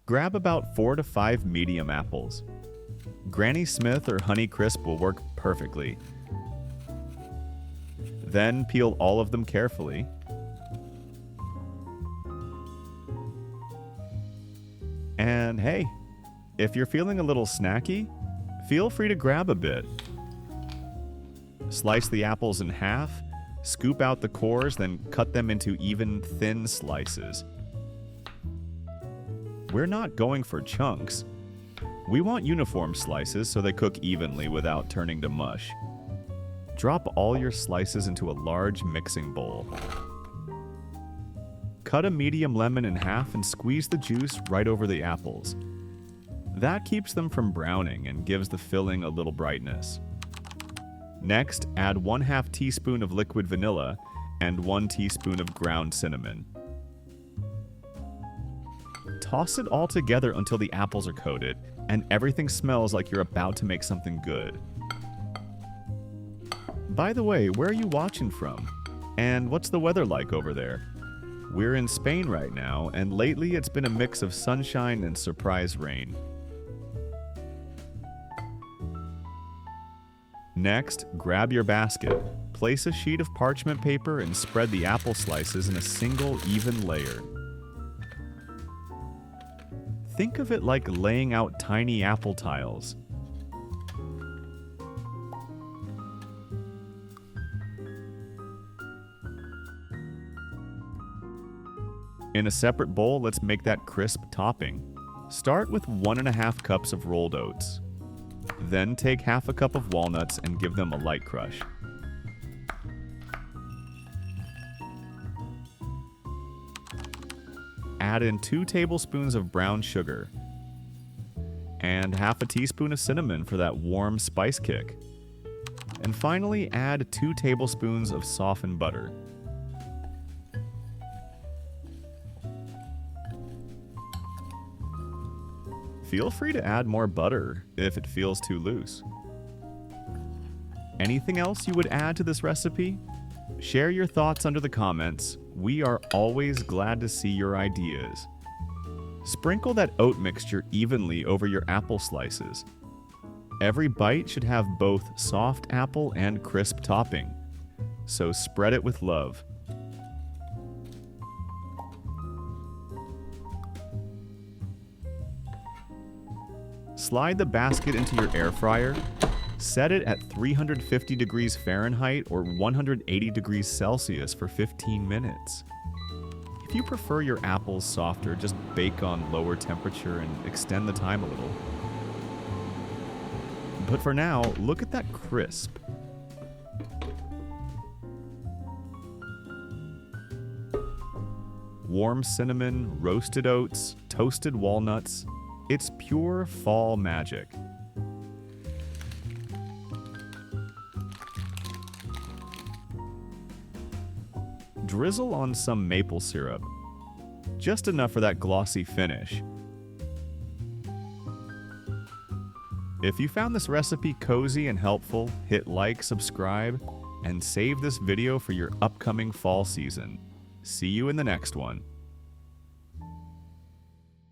Grab about 4 to 5 medium apples. Granny Smith or Honeycrisp will work perfectly. Then peel all of them carefully. And hey, if you're feeling a little snacky, feel free to grab a bit. Slice the apples in half, scoop out the cores, then cut them into even, thin slices. We're not going for chunks. We want uniform slices so they cook evenly without turning to mush. Drop all your slices into a large mixing bowl. Cut a medium lemon in half and squeeze the juice right over the apples. That keeps them from browning and gives the filling a little brightness. Next, add 1/2 teaspoon of liquid vanilla and 1 teaspoon of ground cinnamon. Toss it all together until the apples are coated and everything smells like you're about to make something good. By the way, where are you watching from? And what's the weather like over there? We're in Spain right now, and lately it's been a mix of sunshine and surprise rain. Next, grab your basket, place a sheet of parchment paper and spread the apple slices in a single even layer. Think of it like laying out tiny apple tiles. In a separate bowl, let's make that crisp topping. Start with 1½ cups of rolled oats. Then take ½ cup of walnuts and give them a light crush. Add in 2 tablespoons of brown sugar and ½ teaspoon of cinnamon for that warm spice kick. And finally, add 2 tablespoons of softened butter. Feel free to add more butter if it feels too loose. Anything else you would add to this recipe? Share your thoughts under the comments. We are always glad to see your ideas. Sprinkle that oat mixture evenly over your apple slices. Every bite should have both soft apple and crisp topping, so spread it with love. Slide the basket into your air fryer. Set it at 350 degrees Fahrenheit or 180 degrees Celsius for 15 minutes. If you prefer your apples softer, just bake on lower temperature and extend the time a little. But for now, look at that crisp. Warm cinnamon, roasted oats, toasted walnuts. It's pure fall magic. Drizzle on some maple syrup, just enough for that glossy finish. If you found this recipe cozy and helpful, hit like, subscribe, and save this video for your upcoming fall season. See you in the next one.